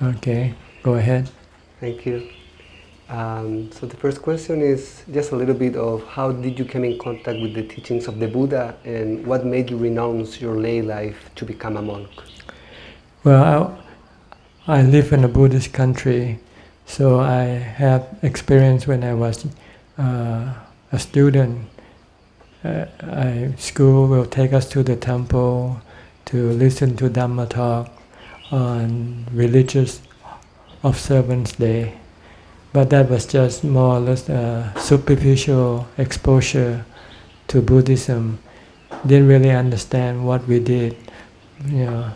Okay, go ahead. Thank you. So the first question is just a little bit of how did you come in contact with the teachings of the Buddha, and what made you renounce your lay life to become a monk? Well, I live in a Buddhist country, so I have experience when I was a student. School will take us to the temple to listen to Dhamma talk on religious observance day. But that was just more or less a superficial exposure to Buddhism. Didn't really understand what we did. You know,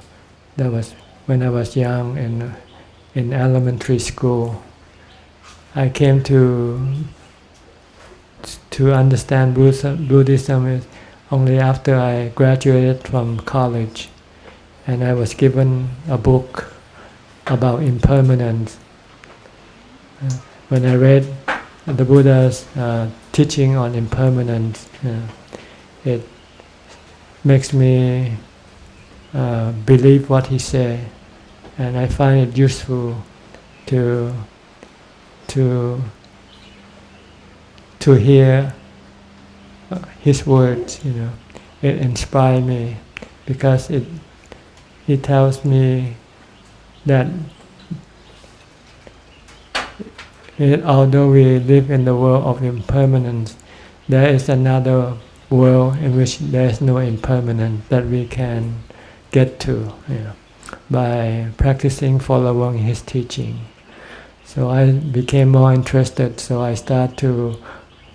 that was when I was young and in elementary school. I came to understand Buddhism is only after I graduated from college, and I was given a book about impermanence. When I read the Buddha's teaching on impermanence, it makes me believe what he said, and I find it useful to hear his words. It inspires me because he tells me that although we live in the world of impermanence, there is another world in which there is no impermanence that we can get to by practicing following his teaching. So I became more interested, so I started to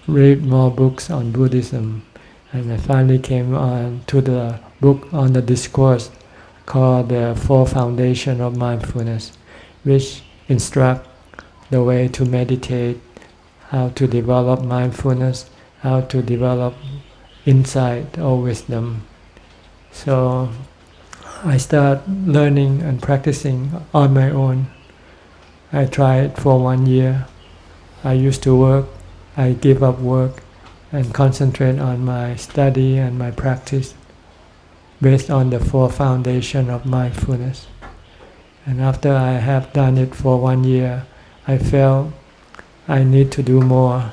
read more books on Buddhism, and I finally came on to the book on the discourse called The Four Foundations of Mindfulness, which instruct the way to meditate, how to develop mindfulness, how to develop insight or wisdom. So I started learning and practicing on my own. I tried for 1 year. I used to work. I give up work and concentrate on my study and my practice based on the four foundations of mindfulness. And after I have done it for 1 year, I felt I need to do more,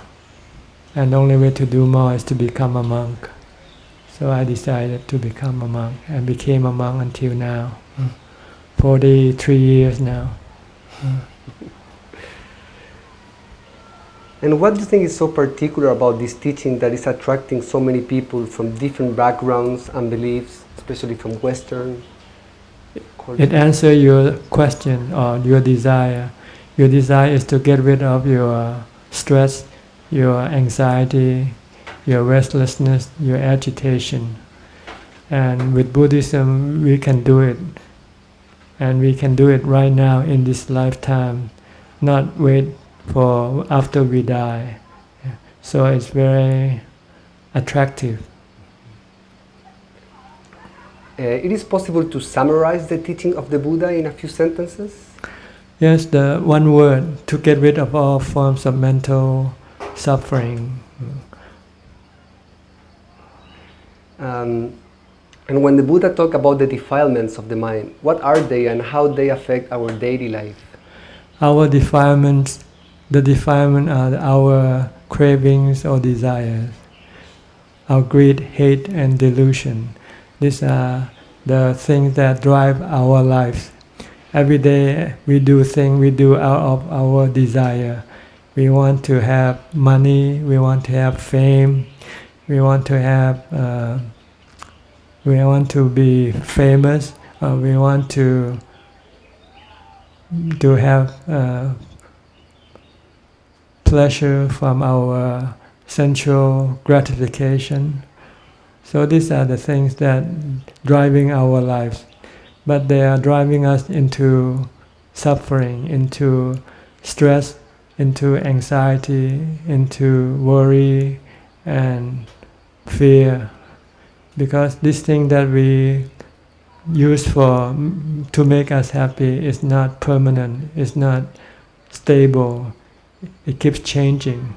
and the only way to do more is to become a monk. So I decided to become a monk and became a monk until now, 43 years now. And what do you think is so particular about this teaching that is attracting so many people from different backgrounds and beliefs, especially from Western culture? It answers your question or your desire. Your desire is to get rid of your stress, your anxiety, your restlessness, your agitation. And with Buddhism, we can do it. And we can do it right now in this lifetime, not wait for after we die. So it's very attractive. It is possible to summarize the teaching of the Buddha in a few sentences? Yes, the one word, to get rid of all forms of mental suffering. And when the Buddha talked about the defilements of the mind, what are they and how they affect our daily life? Our defilements, the defilement are our cravings or desires, our greed, hate and delusion. These are the things that drive our lives. Every day we do things we do out of our desire. We want to have money, we want to have fame, we want to be famous, we want to have pleasure from our sensual gratification. So these are the things that driving our lives, but they are driving us into suffering, into stress, into anxiety, into worry and fear, because this thing that we use to make us happy is not permanent, it's not stable, it keeps changing.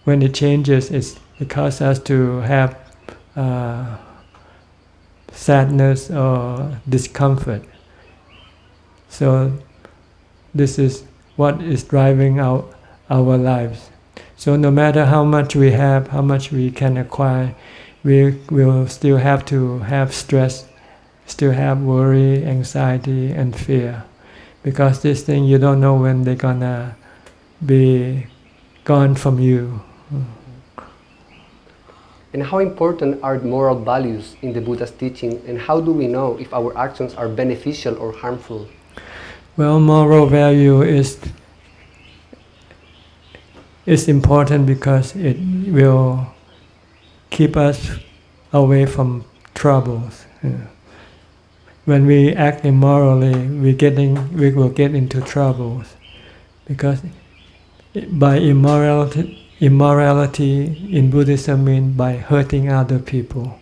When it changes, it causes us to have sadness or discomfort. So This is what is driving our lives. So no matter how much we have, how much we can acquire, we will still have to have stress, still have worry, anxiety, and fear. Because this thing, you don't know when they're gonna be gone from you. And how important are moral values in the Buddha's teaching, and how do we know if our actions are beneficial or harmful? Well, moral value is important because it will keep us away from troubles. When we act immorally, we will get into troubles, because by immorality in Buddhism means by hurting other people.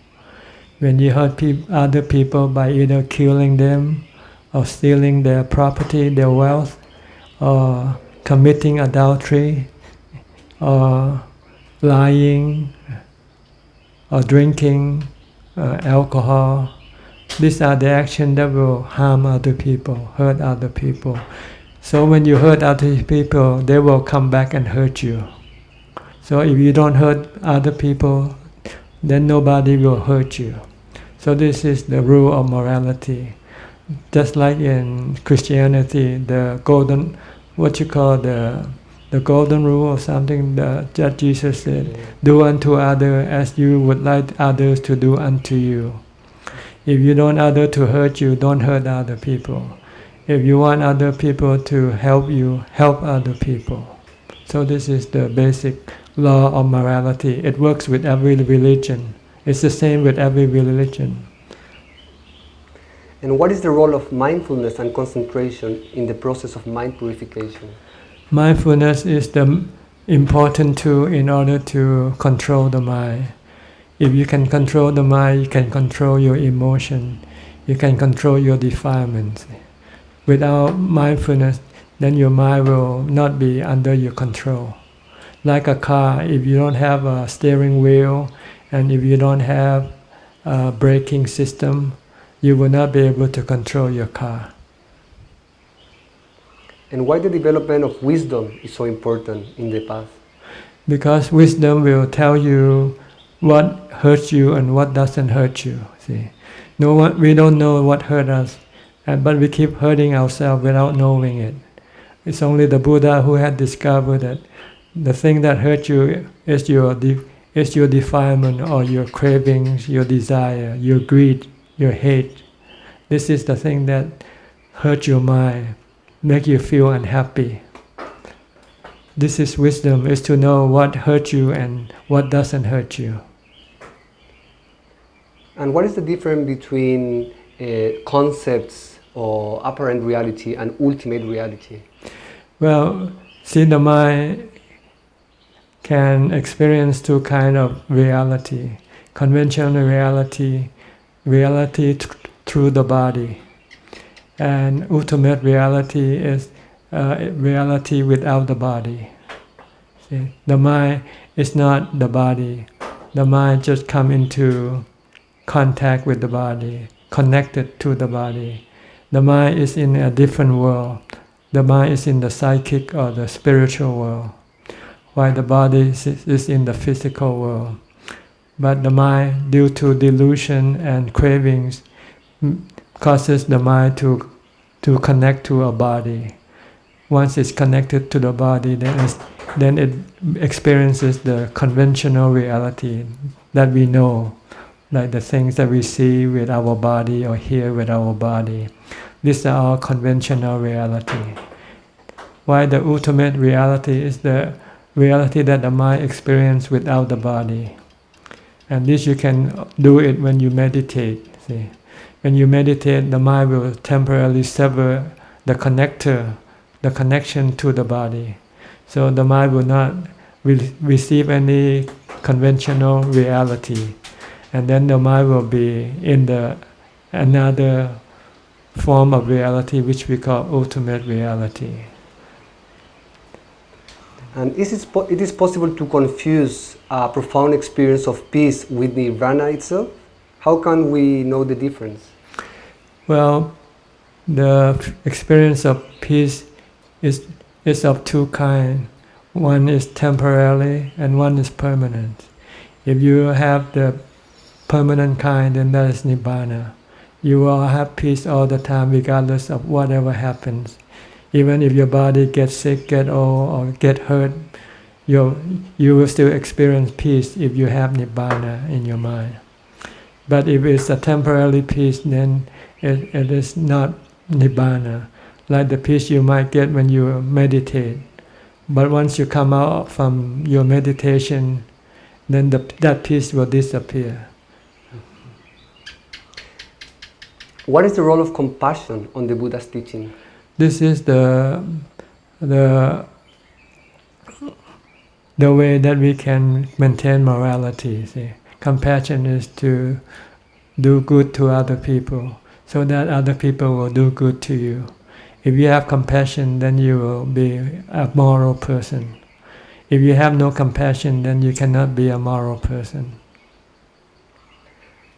When you hurt other people by either killing them, or stealing their property, their wealth, or committing adultery, or lying, or drinking alcohol, these are the actions that will harm other people, hurt other people. So when you hurt other people, they will come back and hurt you. So if you don't hurt other people, then nobody will hurt you. So this is the rule of morality. Just like in Christianity, the golden, what you call the golden rule or something that Jesus said, do unto others as you would like others to do unto you. If you don't want others to hurt you, don't hurt other people. If you want other people to help you, help other people. So this is the basic law of morality. It works with every religion. It's the same with every religion. And what is the role of mindfulness and concentration in the process of mind purification? Mindfulness is the important tool in order to control the mind. If you can control the mind, you can control your emotion, you can control your defilements. Without mindfulness, then your mind will not be under your control. Like a car, if you don't have a steering wheel and if you don't have a braking system, you will not be able to control your car. And why the development of wisdom is so important in the path? Because wisdom will tell you what hurts you and what doesn't hurt you. See, we don't know what hurt us, but we keep hurting ourselves without knowing it. It's only the Buddha who had discovered that the thing that hurts you is your defilement or your cravings, your desire, your greed, your hate. This is the thing that hurts your mind, make you feel unhappy. This is wisdom, is to know what hurts you and what doesn't hurt you. And what is the difference between concepts or apparent reality and ultimate reality? Well, see, the mind can experience two kinds of reality. Conventional reality, through the body. And ultimate reality is reality without the body. See, the mind is not the body. The mind just comes into contact with the body, connected to the body. The mind is in a different world. The mind is in the psychic or the spiritual world, while the body is in the physical world. But the mind, due to delusion and cravings, causes the mind to connect to a body. Once it's connected to the body, then it experiences the conventional reality that we know, like the things that we see with our body or hear with our body. These are all conventional reality. While the ultimate reality is the reality that the mind experiences without the body. And this you can do it when you meditate. See, when you meditate, the mind will temporarily sever the connection to the body. So the mind will not receive any conventional reality, and then the mind will be in another form of reality which we call ultimate reality. And it is possible to confuse a profound experience of peace with nirvana itself? How can we know the difference? Well, the experience of peace is of two kinds. One is temporary and one is permanent. If you have the permanent kind, then that is Nibbana. You will have peace all the time regardless of whatever happens. Even if your body gets sick, get old, or get hurt, you will still experience peace if you have Nibbana in your mind. But if it's a temporary peace, then it is not Nibbana, like the peace you might get when you meditate. But once you come out from your meditation, then that peace will disappear. What is the role of compassion on the Buddha's teaching? This is the way that we can maintain morality. See? Compassion is to do good to other people, so that other people will do good to you. If you have compassion, then you will be a moral person. If you have no compassion, then you cannot be a moral person.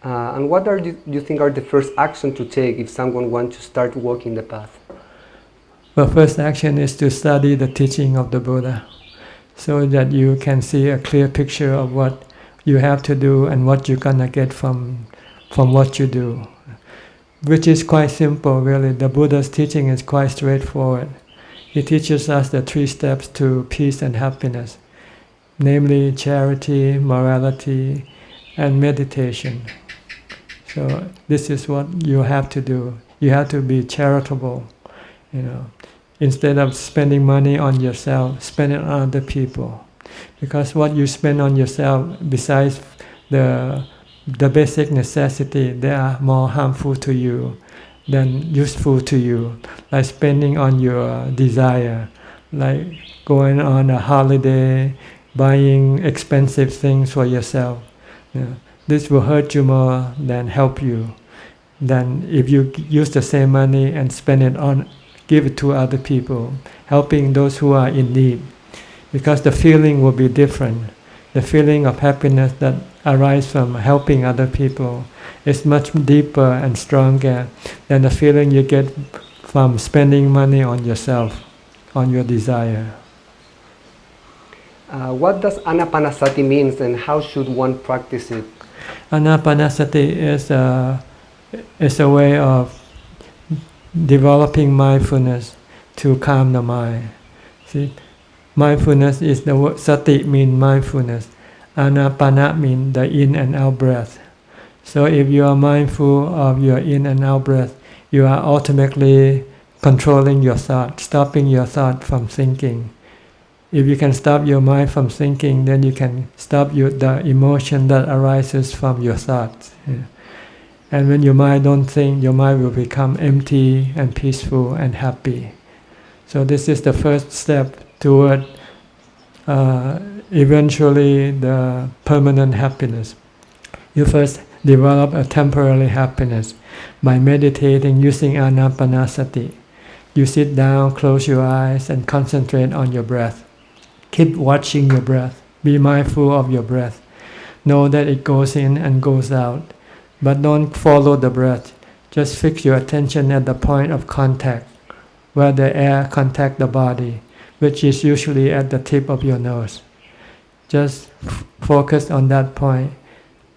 And what do you think are the first action to take if someone wants to start walking the path? The first action is to study the teaching of the Buddha, so that you can see a clear picture of what you have to do and what you're gonna get from what you do, which is quite simple, really. The Buddha's teaching is quite straightforward. He teaches us the 3 steps to peace and happiness, namely charity, morality, and meditation. So this is what you have to do. You have to be charitable. Instead of spending money on yourself, spend it on other people. Because what you spend on yourself, besides the basic necessity, they are more harmful to you than useful to you. Like spending on your desire, like going on a holiday, buying expensive things for yourself. This will hurt you more than help you. Than if you use the same money and spend it on, give it to other people, helping those who are in need. Because the feeling will be different. The feeling of happiness that arises from helping other people is much deeper and stronger than the feeling you get from spending money on yourself, on your desire. What does Anapanasati mean and how should one practice it? Anapanasati is a way of developing mindfulness to calm the mind. See, mindfulness is the word. Sati means mindfulness. Anapana means the in and out breath. So if you are mindful of your in and out breath, you are automatically controlling your thought, stopping your thought from thinking. If you can stop your mind from thinking, then you can stop the emotion that arises from your thoughts. And when your mind don't think, your mind will become empty and peaceful and happy. So this is the first step toward eventually the permanent happiness. You first develop a temporary happiness by meditating using Anapanasati. You sit down, close your eyes, and concentrate on your breath. Keep watching your breath. Be mindful of your breath. Know that it goes in and goes out. But don't follow the breath. Just fix your attention at the point of contact, where the air contacts the body, which is usually at the tip of your nose. Just focus on that point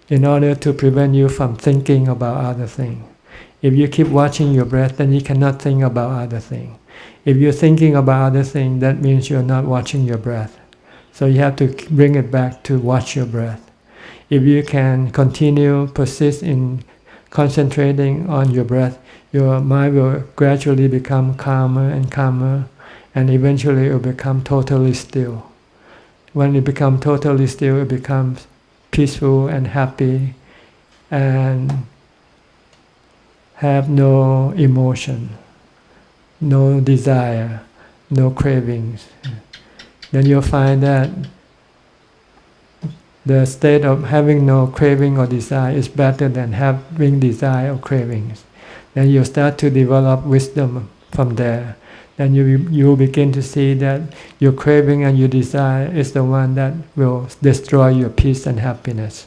in order to prevent you from thinking about other things. If you keep watching your breath, then you cannot think about other things. If you're thinking about other things, that means you're not watching your breath. So you have to bring it back to watch your breath. If you can persist in concentrating on your breath, your mind will gradually become calmer and calmer, and eventually it will become totally still. When it becomes totally still, it becomes peaceful and happy and have no emotion, no desire, no cravings. Then you'll find that the state of having no craving or desire is better than having desire or cravings. Then you start to develop wisdom from there. Then you will begin to see that your craving and your desire is the one that will destroy your peace and happiness.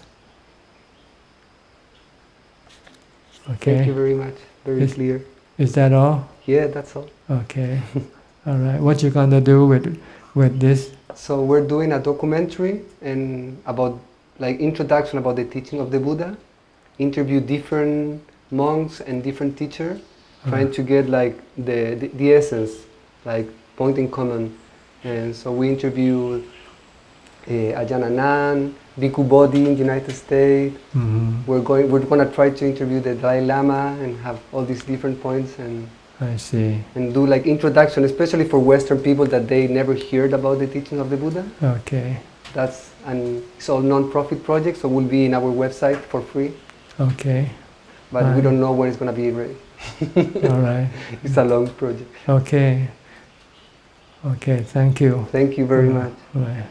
Okay. Thank you very much. Very clear. Is that all? Yeah, that's all. Okay. All right. What you gonna do with this? So we're doing a documentary and about like introduction about the teaching of the Buddha, interview different monks and different teachers, trying to get like the essence, like point in common. And so we interview Ajahn, Bhikkhu Bodhi in the United States. We're gonna try to interview the Dalai Lama and have all these different points and I see. and do like introduction, especially for Western people that they never heard about the teachings of the Buddha. Okay. It's all non-profit project, so will be in our website for free. Okay. But we don't know when it's gonna be ready. All right. It's a long project. Okay. Okay. Thank you. Thank you very much. Right.